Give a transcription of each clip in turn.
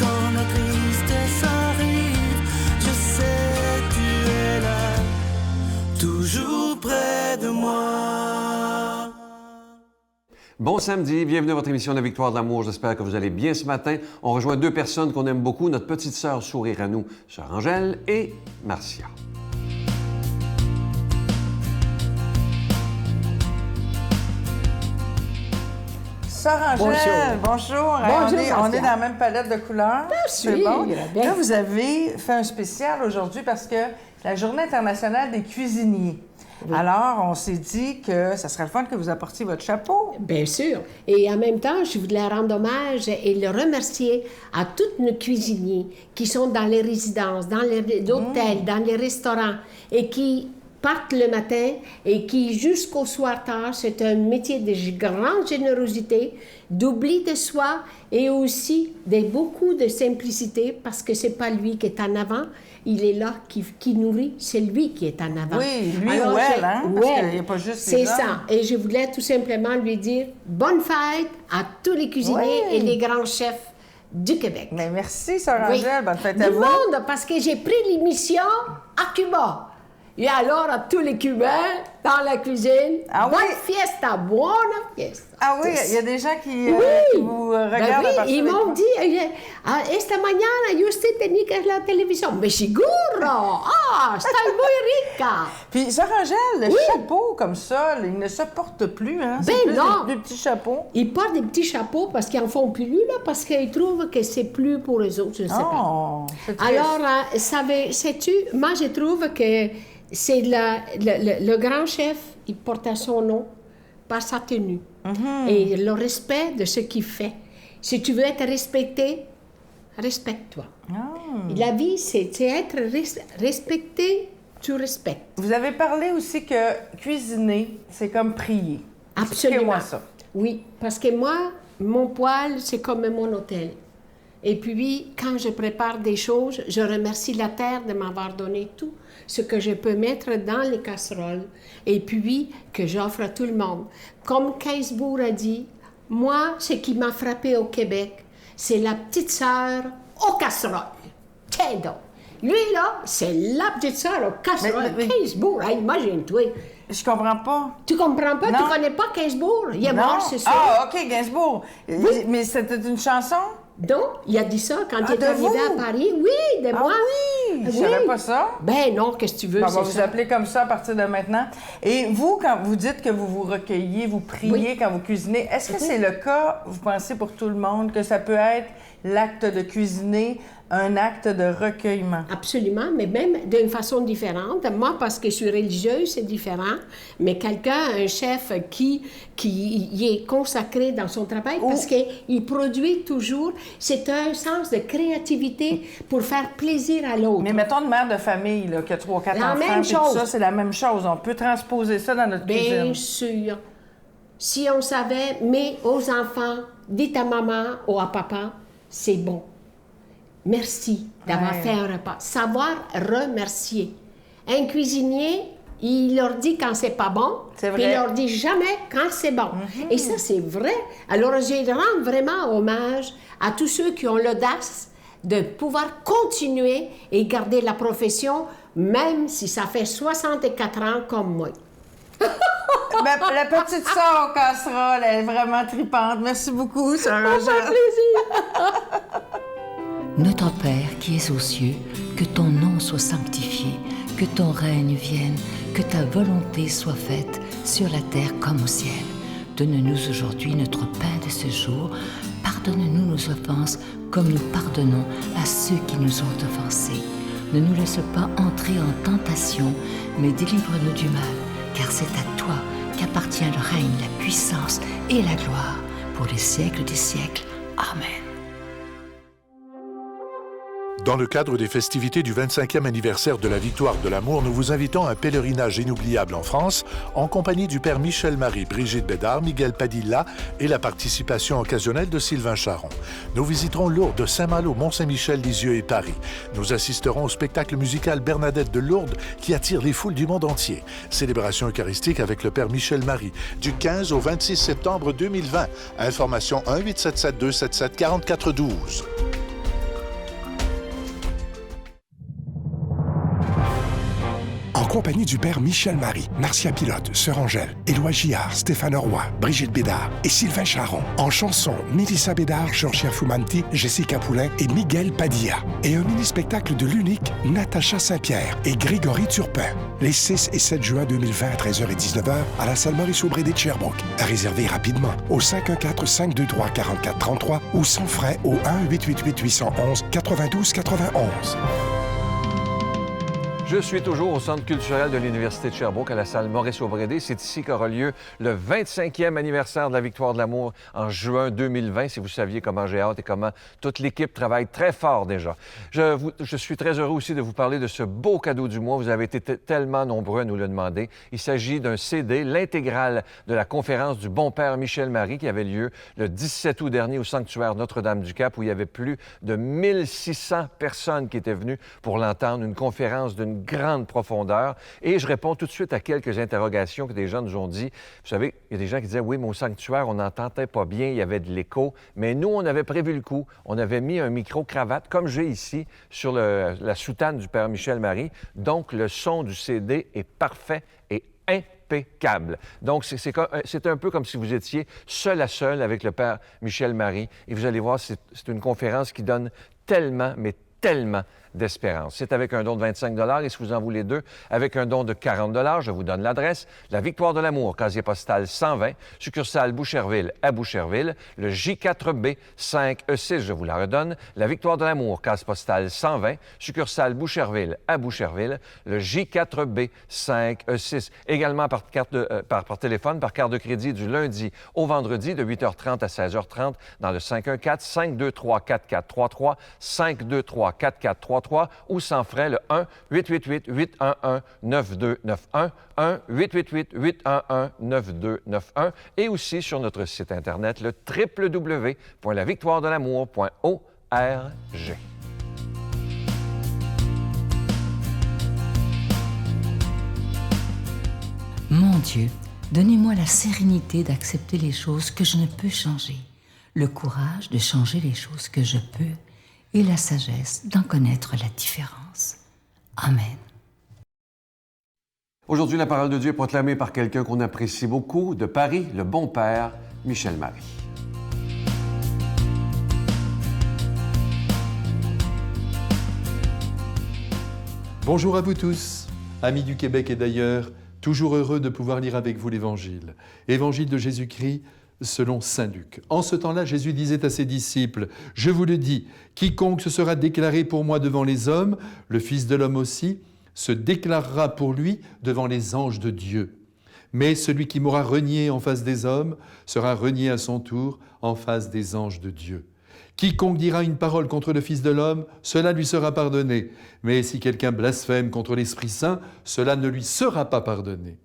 quand la tristesse arrive, je sais tu es là, toujours près de moi. Bon samedi, bienvenue à votre émission La Victoire de l'amour. J'espère que vous allez bien ce matin. On rejoint deux personnes qu'on aime beaucoup, notre petite sœur sourire à nous, sœur Angèle et Marcia. Sœur Angèle, bonjour. On est dans la même palette de couleurs. C'est bon. Là, vous avez fait un spécial aujourd'hui parce que c'est la Journée internationale des cuisiniers. Oui. Alors, on s'est dit que ça serait le fun que vous apportiez votre chapeau. Bien sûr. Et en même temps, je voulais rendre hommage et le remercier à tous nos cuisiniers qui sont dans les résidences, dans les hôtels, dans les restaurants et qui partent le matin et qui, jusqu'au soir tard, c'est un métier de grande générosité, d'oubli de soi et aussi de beaucoup de simplicité parce que c'est pas lui qui est en avant, il est là qui nourrit, c'est lui qui est en avant. Oui, lui ou elle, hein? Parce qu'il n'y a pas juste c'est ça. Et je voulais tout simplement lui dire bonne fête à tous les cuisiniers et les grands chefs du Québec. Mais merci, Sœur Angèle. Bonne fête à vous. Du monde, parce que j'ai pris l'émission à Cuba. Et alors, à tous les Cubains, dans la cuisine, bonne fiesta, buona fiesta. Ah oui, il y a des gens qui vous regardent à partir ils m'ont dit, esta mañana yo usted tenía que la télévision. Mais seguro! Ah, stai muy rica! Puis, Sœur Angèle, le chapeau comme ça, il ne se porte plus, hein? Ben c'est non! Des petits chapeaux. Ils portent des petits chapeaux parce qu'ils en font plus, là, parce qu'ils trouvent que c'est plus pour eux autres, je ne sais pas. Alors, sais-tu, moi, je trouve que c'est le grand chef, il porte son nom par sa tenue et le respect de ce qu'il fait. Si tu veux être respecté, respecte-toi. La vie, c'est être respecté, tu respectes. Vous avez parlé aussi que cuisiner, c'est comme prier. Absolument. Expliquez-moi ça. Oui, parce que moi, mon poêle, c'est comme mon hôtel. Et puis, quand je prépare des choses, je remercie la terre de m'avoir donné tout ce que je peux mettre dans les casseroles et puis que j'offre à tout le monde. Comme Gainsbourg a dit, moi, ce qui m'a frappé au Québec, c'est la petite sœur aux casseroles. Tiens donc! Lui, là, c'est la petite sœur aux casseroles. Gainsbourg, imagine-toi. Je comprends pas. Tu comprends pas? Non. Tu connais pas Gainsbourg? Il est mort, c'est ça. Ah, OK, Gainsbourg. Oui. Mais c'était une chanson? Donc, il a dit ça quand il est arrivé à Paris. Oui, de moi. Oui, je savais pas ça. Ben non, qu'est-ce que tu veux, on va vous appeler comme ça à partir de maintenant. Et vous, quand vous dites que vous vous recueillez, vous priez quand vous cuisinez, est-ce que c'est le cas, vous pensez, pour tout le monde, que ça peut être l'acte de cuisiner, un acte de recueillement? Absolument, mais même d'une façon différente. Moi, parce que je suis religieuse, c'est différent. Mais quelqu'un, un chef qui y est consacré dans son travail, parce qu'il produit toujours, c'est un sens de créativité pour faire plaisir à l'autre. Mais mettons une mère de famille là, qui a 3 ou 4 enfants, même puis tout ça, c'est la même chose. On peut transposer ça dans notre cuisine. Bien sûr. Si on savait, mais aux enfants, dites à maman ou à papa, c'est bon. Merci d'avoir fait un repas. Savoir remercier. Un cuisinier, il leur dit quand c'est pas bon, c'est vrai. Il leur dit jamais quand c'est bon. Et ça, c'est vrai. Alors, je rends vraiment hommage à tous ceux qui ont l'audace de pouvoir continuer et garder la profession, même si ça fait 64 ans comme moi. Ben, la petite sœur aux casseroles, elle est vraiment tripante. Merci beaucoup, Sœur Angèle. Ça fait plaisir. Notre Père qui es aux cieux, que ton nom soit sanctifié, que ton règne vienne, que ta volonté soit faite sur la terre comme au ciel. Donne-nous aujourd'hui notre pain de ce jour. Pardonne-nous nos offenses comme nous pardonnons à ceux qui nous ont offensés. Ne nous laisse pas entrer en tentation, mais délivre-nous du mal, car c'est à toi qu'appartient le règne, la puissance et la gloire pour les siècles des siècles. Amen. Dans le cadre des festivités du 25e anniversaire de la Victoire de l'amour, nous vous invitons à un pèlerinage inoubliable en France, en compagnie du Père Michel-Marie, Brigitte Bédard, Miguel Padilla et la participation occasionnelle de Sylvain Charon. Nous visiterons Lourdes, Saint-Malo, Mont-Saint-Michel, Lisieux et Paris. Nous assisterons au spectacle musical Bernadette de Lourdes qui attire les foules du monde entier. Célébration eucharistique avec le Père Michel-Marie du 15 au 26 septembre 2020. Information 1-877-277-4412. compagnie du père Michel Marie, Marcia Pilote, Sœur Angèle, Éloi Gillard, Stéphane Roy, Brigitte Bédard et Sylvain Charon. En chanson, Mélissa Bédard, Georgia Fumanti, Jessica Poulain et Miguel Padilla. Et un mini-spectacle de l'unique Natacha Saint-Pierre et Grégory Turpin. Les 6 et 7 juin 2020 à 13h et 19h à la salle Maurice-Aubry de Sherbrooke. À réserver rapidement au 514-523-4433 ou sans frais au 1-888-811-92-91. Je suis toujours au Centre culturel de l'Université de Sherbrooke, à la salle Maurice-Aubry. C'est ici qu'aura lieu le 25e anniversaire de la Victoire de l'amour en juin 2020. Si vous saviez comment j'ai hâte et comment toute l'équipe travaille très fort déjà. Je suis très heureux aussi de vous parler de ce beau cadeau du mois. Vous avez été tellement nombreux à nous le demander. Il s'agit d'un CD, l'intégrale de la conférence du bon père Michel Marie qui avait lieu le 17 août dernier au sanctuaire Notre-Dame-du-Cap où il y avait plus de 1600 personnes qui étaient venues pour l'entendre. Une conférence d'une grande profondeur. Et je réponds tout de suite à quelques interrogations que des gens nous ont dit. Vous savez, il y a des gens qui disaient, oui, mais au sanctuaire, on n'entendait pas bien, il y avait de l'écho. Mais nous, on avait prévu le coup. On avait mis un micro-cravate, comme j'ai ici, sur la soutane du père Michel Marie. Donc, le son du CD est parfait et impeccable. Donc, c'est un peu comme si vous étiez seul à seul avec le père Michel Marie. Et vous allez voir, c'est une conférence qui donne tellement, mais tellement d'espérance. C'est avec un don de 25 et si vous en voulez deux, avec un don de 40 je vous donne l'adresse. La Victoire de l'amour, casier postal 120, succursale Boucherville à Boucherville. Le J4B 5E6, je vous la redonne. La Victoire de l'amour, case postale 120, succursale Boucherville à Boucherville. Le J4B 5E6. Également par téléphone, par carte de crédit du lundi au vendredi de 8h30 à 16h30 dans le 514-523-4433, 523-4433 ou sans frais le 1-888-811-9291, 1-888-811-9291 et aussi sur notre site Internet le www.lavictoiredelamour.org. Mon Dieu, donnez-moi la sérénité d'accepter les choses que je ne peux changer, le courage de changer les choses que je peux et la sagesse d'en connaître la différence. Amen. Aujourd'hui, la parole de Dieu est proclamée par quelqu'un qu'on apprécie beaucoup, de Paris, le bon père Michel Marie. Bonjour à vous tous, amis du Québec et d'ailleurs, toujours heureux de pouvoir lire avec vous l'Évangile. Évangile de Jésus-Christ selon saint Luc. En ce temps-là, Jésus disait à ses disciples, « Je vous le dis, quiconque se sera déclaré pour moi devant les hommes, le Fils de l'homme aussi, se déclarera pour lui devant les anges de Dieu. Mais celui qui m'aura renié en face des hommes sera renié à son tour en face des anges de Dieu. Quiconque dira une parole contre le Fils de l'homme, cela lui sera pardonné. Mais si quelqu'un blasphème contre l'Esprit Saint, cela ne lui sera pas pardonné.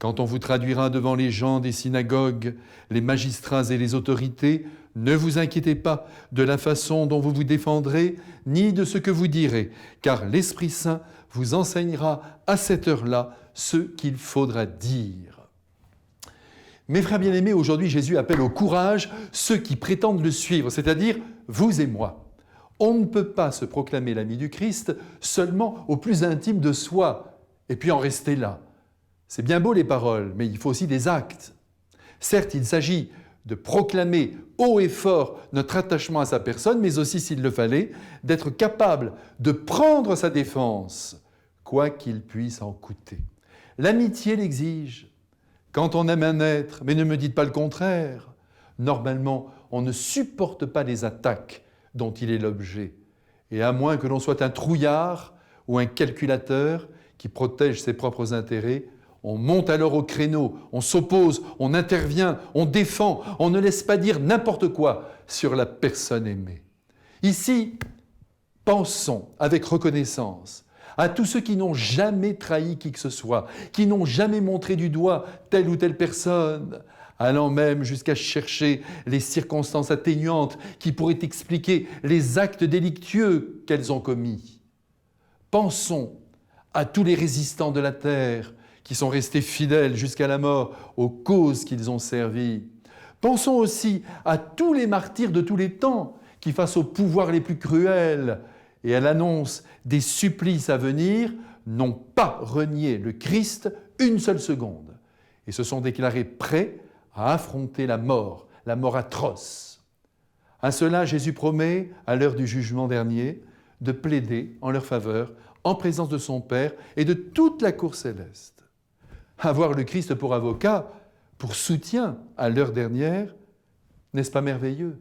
Quand on vous traduira devant les gens des synagogues, les magistrats et les autorités, ne vous inquiétez pas de la façon dont vous vous défendrez, ni de ce que vous direz, car l'Esprit Saint vous enseignera à cette heure-là ce qu'il faudra dire. » Mes frères bien-aimés, aujourd'hui Jésus appelle au courage ceux qui prétendent le suivre, c'est-à-dire vous et moi. On ne peut pas se proclamer l'ami du Christ seulement au plus intime de soi, et puis en rester là. C'est bien beau les paroles, mais il faut aussi des actes. Certes, il s'agit de proclamer haut et fort notre attachement à sa personne, mais aussi, s'il le fallait, d'être capable de prendre sa défense, quoi qu'il puisse en coûter. L'amitié l'exige. Quand on aime un être, mais ne me dites pas le contraire, normalement, on ne supporte pas les attaques dont il est l'objet. Et à moins que l'on soit un trouillard ou un calculateur qui protège ses propres intérêts, on monte alors au créneau, on s'oppose, on intervient, on défend, on ne laisse pas dire n'importe quoi sur la personne aimée. Ici, pensons avec reconnaissance à tous ceux qui n'ont jamais trahi qui que ce soit, qui n'ont jamais montré du doigt telle ou telle personne, allant même jusqu'à chercher les circonstances atténuantes qui pourraient expliquer les actes délictueux qu'elles ont commis. Pensons à tous les résistants de la terre qui sont restés fidèles jusqu'à la mort aux causes qu'ils ont servies. Pensons aussi à tous les martyrs de tous les temps qui, face aux pouvoirs les plus cruels et à l'annonce des supplices à venir, n'ont pas renié le Christ une seule seconde et se sont déclarés prêts à affronter la mort atroce. À cela, Jésus promet, à l'heure du jugement dernier, de plaider en leur faveur, en présence de son Père et de toute la cour céleste. Avoir le Christ pour avocat, pour soutien à l'heure dernière, n'est-ce pas merveilleux?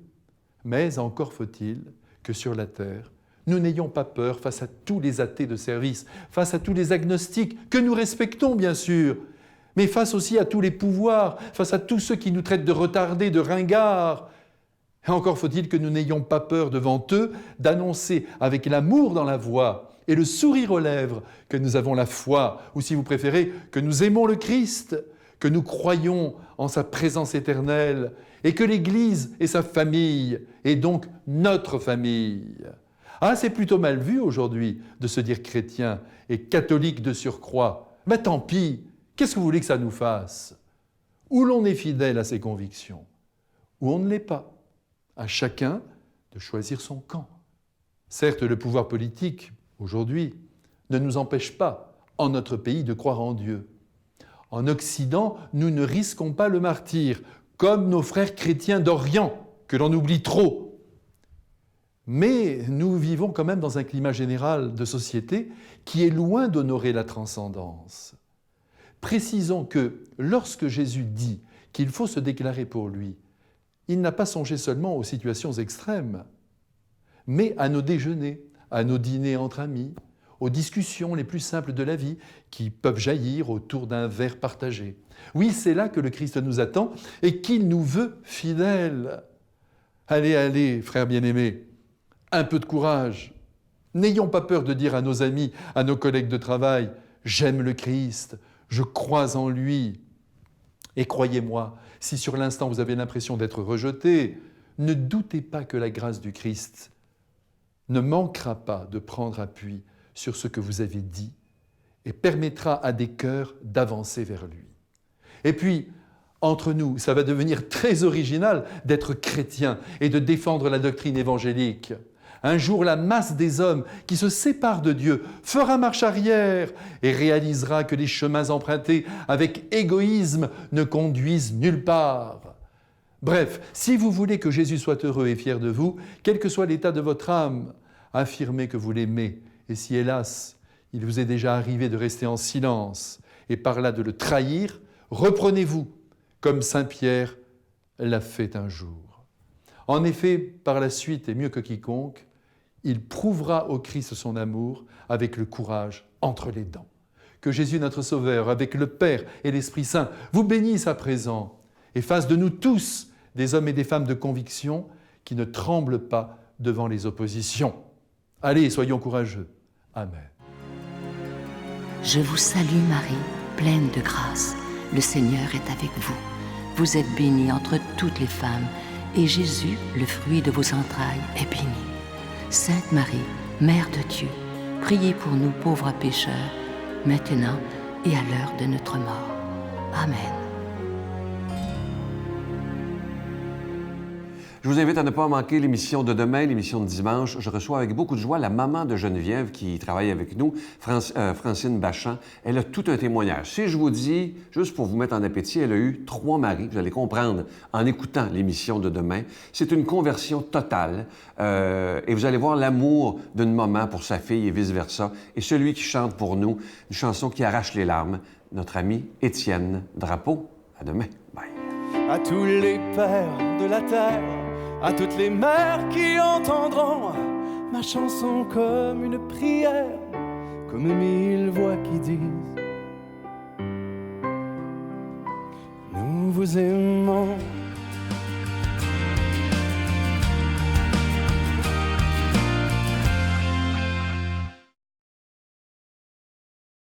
Mais encore faut-il que sur la terre, nous n'ayons pas peur face à tous les athées de service, face à tous les agnostiques, que nous respectons bien sûr, mais face aussi à tous les pouvoirs, face à tous ceux qui nous traitent de retardés, de ringards. Et encore faut-il que nous n'ayons pas peur devant eux d'annoncer avec l'amour dans la voix et le sourire aux lèvres que nous avons la foi, ou si vous préférez, que nous aimons le Christ, que nous croyons en sa présence éternelle, et que l'Église est sa famille, et donc notre famille. Ah, c'est plutôt mal vu aujourd'hui de se dire chrétien et catholique de surcroît. Mais tant pis, qu'est-ce que vous voulez que ça nous fasse? Ou l'on est fidèle à ses convictions, ou on ne l'est pas. À chacun de choisir son camp. Certes, le pouvoir politique, aujourd'hui, ne nous empêche pas, en notre pays, de croire en Dieu. En Occident, nous ne risquons pas le martyre, comme nos frères chrétiens d'Orient, que l'on oublie trop. Mais nous vivons quand même dans un climat général de société qui est loin d'honorer la transcendance. Précisons que lorsque Jésus dit qu'il faut se déclarer pour lui, il n'a pas songé seulement aux situations extrêmes, mais à nos déjeuners, à nos dîners entre amis, aux discussions les plus simples de la vie qui peuvent jaillir autour d'un verre partagé. Oui, c'est là que le Christ nous attend et qu'il nous veut fidèles. Allez, allez, frères bien-aimés, un peu de courage. N'ayons pas peur de dire à nos amis, à nos collègues de travail, « J'aime le Christ, je crois en lui ». Et croyez-moi, si sur l'instant vous avez l'impression d'être rejeté, ne doutez pas que la grâce du Christ ne manquera pas de prendre appui sur ce que vous avez dit et permettra à des cœurs d'avancer vers lui. Et puis, entre nous, ça va devenir très original d'être chrétien et de défendre la doctrine évangélique. Un jour, la masse des hommes qui se séparent de Dieu fera marche arrière et réalisera que les chemins empruntés avec égoïsme ne conduisent nulle part. Bref, si vous voulez que Jésus soit heureux et fier de vous, quel que soit l'état de votre âme, affirmez que vous l'aimez. Et si, hélas, il vous est déjà arrivé de rester en silence et par là de le trahir, reprenez-vous, comme Saint Pierre l'a fait un jour. En effet, par la suite, et mieux que quiconque, il prouvera au Christ son amour avec le courage entre les dents. Que Jésus, notre Sauveur, avec le Père et l'Esprit Saint, vous bénisse à présent et fasse de nous tous des hommes et des femmes de conviction qui ne tremblent pas devant les oppositions. Allez, soyons courageux. Amen. Je vous salue Marie, pleine de grâce. Le Seigneur est avec vous. Vous êtes bénie entre toutes les femmes, et Jésus, le fruit de vos entrailles, est béni. Sainte Marie, Mère de Dieu, priez pour nous pauvres pécheurs, maintenant et à l'heure de notre mort. Amen. Je vous invite à ne pas manquer l'émission de demain, l'émission de dimanche. Je reçois avec beaucoup de joie la maman de Geneviève qui travaille avec nous, Francine Bachan. Elle a tout un témoignage. Si je vous dis, juste pour vous mettre en appétit, elle a eu 3 maris. Vous allez comprendre en écoutant l'émission de demain. C'est une conversion totale. Et vous allez voir l'amour d'une maman pour sa fille et vice-versa. Et celui qui chante pour nous une chanson qui arrache les larmes, notre ami Étienne Drapeau. À demain. Bye. À tous les pères de la terre, à toutes les mères qui entendront ma chanson comme une prière, comme 1000 voix qui disent: nous vous aimons.